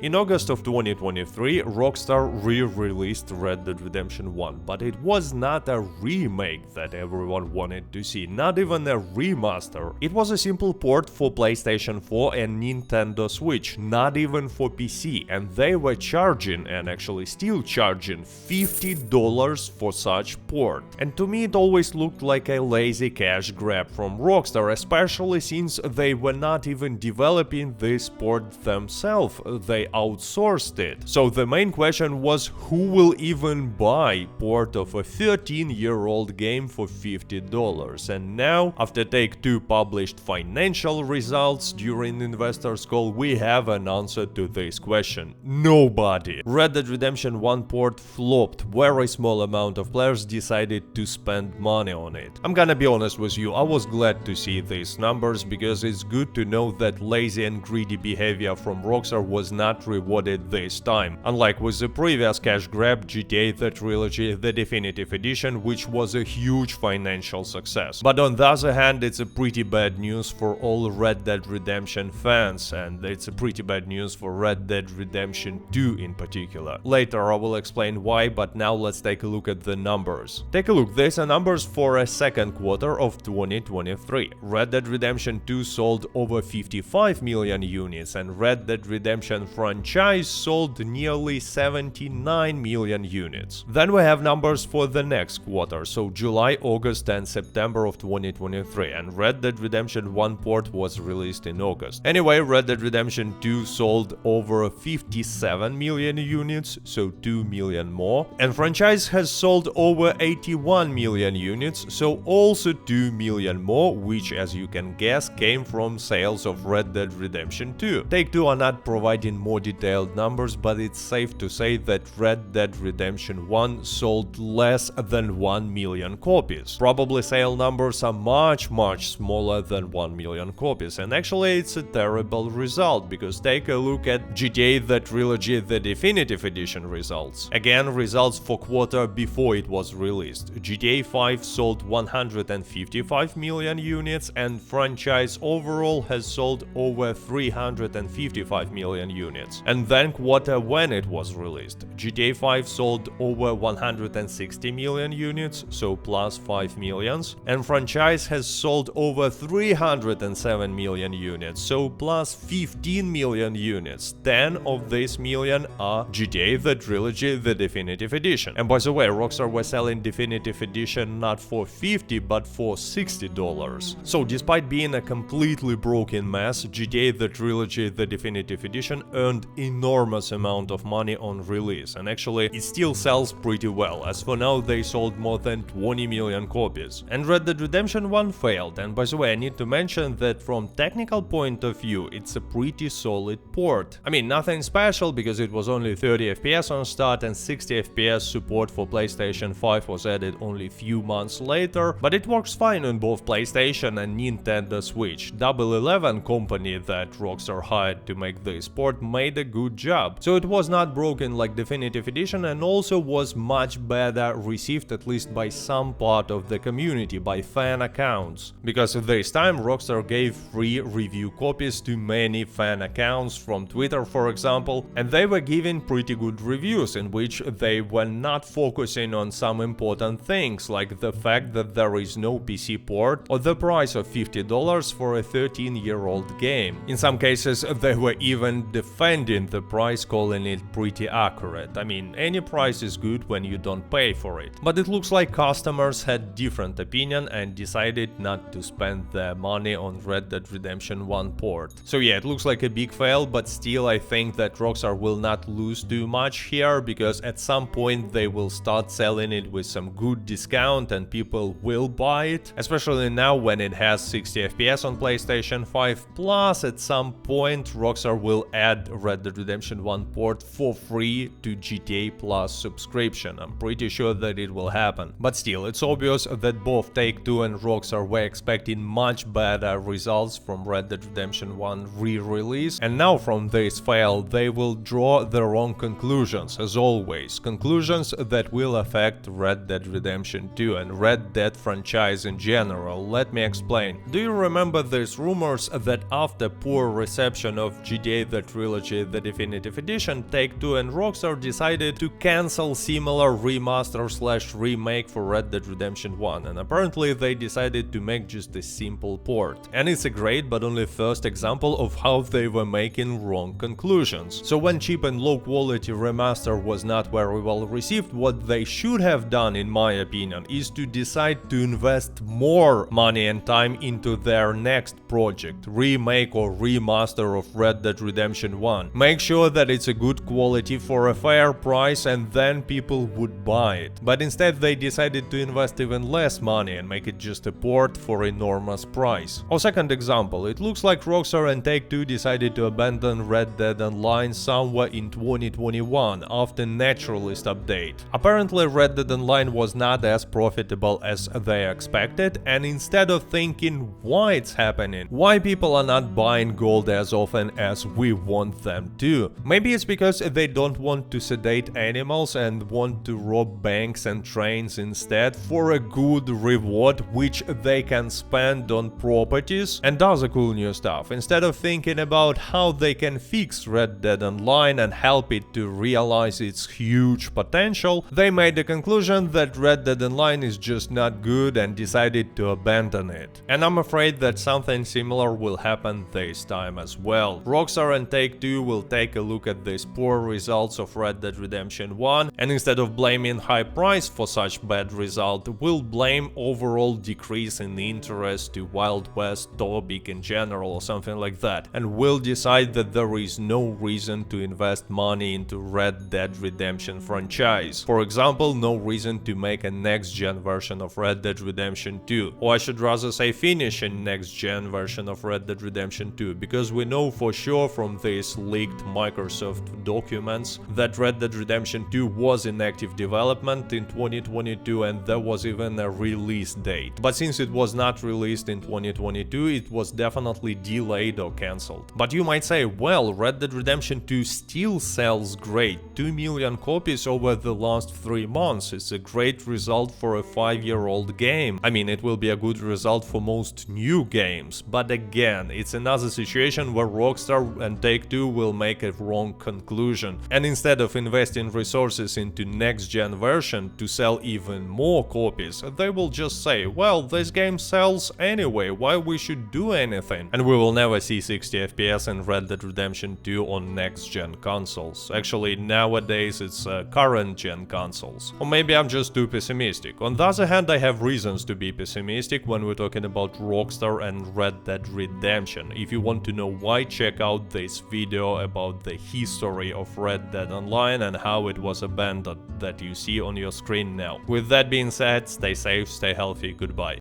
In August of 2023, Rockstar re-released Red Dead Redemption 1, but it was not a remake that everyone wanted to see, not even a remaster. It was a simple port for PlayStation 4 and Nintendo Switch, not even for PC, and they were charging, and actually still charging, $50 for such port. And to me it always looked like a lazy cash grab from Rockstar, especially since they were not even developing this port themselves, they outsourced it. So the main question was, who will even buy port of a 13-year-old game for $50? And now, after Take-Two published financial results during investors call, we have an answer to this question. Nobody. Red Dead Redemption 1 port flopped. Very small amount of players decided to spend money on it. I'm gonna be honest with you, I was glad to see these numbers because it's good to know that lazy and greedy behavior from Rockstar was not rewarded this time, unlike with the previous cash grab GTA The Trilogy, the Definitive Edition, which was a huge financial success. But on the other hand, it's a pretty bad news for all Red Dead Redemption fans, and it's a pretty bad news for Red Dead Redemption 2 in particular. Later I will explain why, but now let's take a look at the numbers. Take a look, these are numbers for a second quarter of 2023. Red Dead Redemption 2 sold over 55 million units, and Red Dead Redemption franchise sold nearly 79 million units. Then we have numbers for the next quarter, so July, August and September of 2023, and Red Dead Redemption 1 port was released in August. Anyway, Red Dead Redemption 2 sold over 57 million units, so 2 million more, and franchise has sold over 81 million units, so also 2 million more, which as you can guess came from sales of Red Dead Redemption 2. Take-Two are not providing more detailed numbers, but it's safe to say that Red Dead Redemption 1 sold less than 1 million copies. Probably sale numbers are much smaller than 1 million copies, and actually it's a terrible result, because take a look at GTA The Trilogy The Definitive Edition results. Again, results for quarter before it was released. GTA 5 sold 155 million units, and franchise overall has sold over 355 million units. And then quarter when it was released, GTA 5 sold over 160 million units, so plus 5 millions, and franchise has sold over 307 million units, so plus 15 million units. 10 of these million are GTA The Trilogy The Definitive Edition. And by the way, Rockstar was selling Definitive Edition not for $50 but for $60. So despite being a completely broken mess, GTA The Trilogy The Definitive Edition earned enormous amount of money on release, and actually it still sells pretty well, as for now they sold more than 20 million copies. And Red Dead Redemption 1 failed, and by the way I need to mention that from technical point of view it's a pretty solid port. I mean, nothing special because it was only 30 FPS on start and 60 FPS support for PlayStation 5 was added only few months later, but it works fine on both PlayStation and Nintendo Switch. Double 11 company that Rockstar hired to make this port made a good job. So it was not broken like Definitive Edition, and also was much better received, at least by some part of the community, by fan accounts. Because this time Rockstar gave free review copies to many fan accounts from Twitter, for example, and they were giving pretty good reviews in which they were not focusing on some important things, like the fact that there is no PC port or the price of $50 for a 13-year-old game. In some cases they were even defending the price, calling it pretty accurate. I mean, any price is good when you don't pay for it. But it looks like customers had different opinion and decided not to spend their money on Red Dead Redemption 1 port. So yeah, it looks like a big fail, but still I think that Rockstar will not lose too much here, because at some point they will start selling it with some good discount and people will buy it, especially now when it has 60 FPS on PlayStation 5. Plus at some point Rockstar will add Red Dead Redemption 1 port for free to GTA Plus subscription. I'm pretty sure that it will happen. But still, it's obvious that both Take-Two and Rockstar were expecting much better results from Red Dead Redemption 1 re-release, and now from this fail they will draw the wrong conclusions, as always. Conclusions that will affect Red Dead Redemption 2 and Red Dead franchise in general. Let me explain. Do you remember these rumors that after poor reception of GTA The Trilogy Trilogy, the Definitive Edition, Take-Two and Rockstar decided to cancel similar remaster/remake for Red Dead Redemption 1, and apparently they decided to make just a simple port. And it's a great but only first example of how they were making wrong conclusions. So when cheap and low quality remaster was not very well received, what they should have done, in my opinion, is to decide to invest more money and time into their next project, remake or remaster of Red Dead Redemption 1. Make sure that it's a good quality for a fair price and then people would buy it. But instead they decided to invest even less money and make it just a port for enormous price. Our second example, it looks like Rockstar and Take-Two decided to abandon Red Dead Online somewhere in 2021 after Naturalist update. Apparently Red Dead Online was not as profitable as they expected, and instead of thinking why it's happening, why people are not buying gold as often as we want them to. Maybe it's because they don't want to sedate animals and want to rob banks and trains instead for a good reward which they can spend on properties and other cool new stuff. Instead of thinking about how they can fix Red Dead Online and help it to realize its huge potential, they made the conclusion that Red Dead Online is just not good and decided to abandon it. And I'm afraid that something similar will happen this time as well. Rockstar and Take-Two will take a look at these poor results of Red Dead Redemption 1 and instead of blaming high price for such bad result, will blame overall decrease in interest to Wild West topic in general or something like that, and will decide that there is no reason to invest money into Red Dead Redemption franchise. For example, no reason to make a next-gen version of Red Dead Redemption 2, or I should rather say finish a next-gen version of Red Dead Redemption 2, because we know for sure from these leaked Microsoft documents that Red Dead Redemption 2 was in active development in 2022 and there was even a release date. But since it was not released in 2022, it was definitely delayed or cancelled. But you might say, well, Red Dead Redemption 2 still sells great, 2 million copies over the last 3 months. It's a great result for a 5-year-old game. I mean, it will be a good result for most new games, but again, it's another situation where Rockstar and Take-Two will make a wrong conclusion, and instead of investing resources into next-gen version to sell even more copies, they will just say, well, this game sells anyway, why we should do anything? And we will never see 60 FPS in Red Dead Redemption 2 on next-gen consoles. Actually, nowadays it's current-gen consoles. Or maybe I'm just too pessimistic. On the other hand, I have reasons to be pessimistic when we're talking about Rockstar and Red Dead Redemption. If you want to know why, check out this video about the history of Red Dead Online and how it was abandoned that you see on your screen now. With that being said, stay safe, stay healthy, goodbye.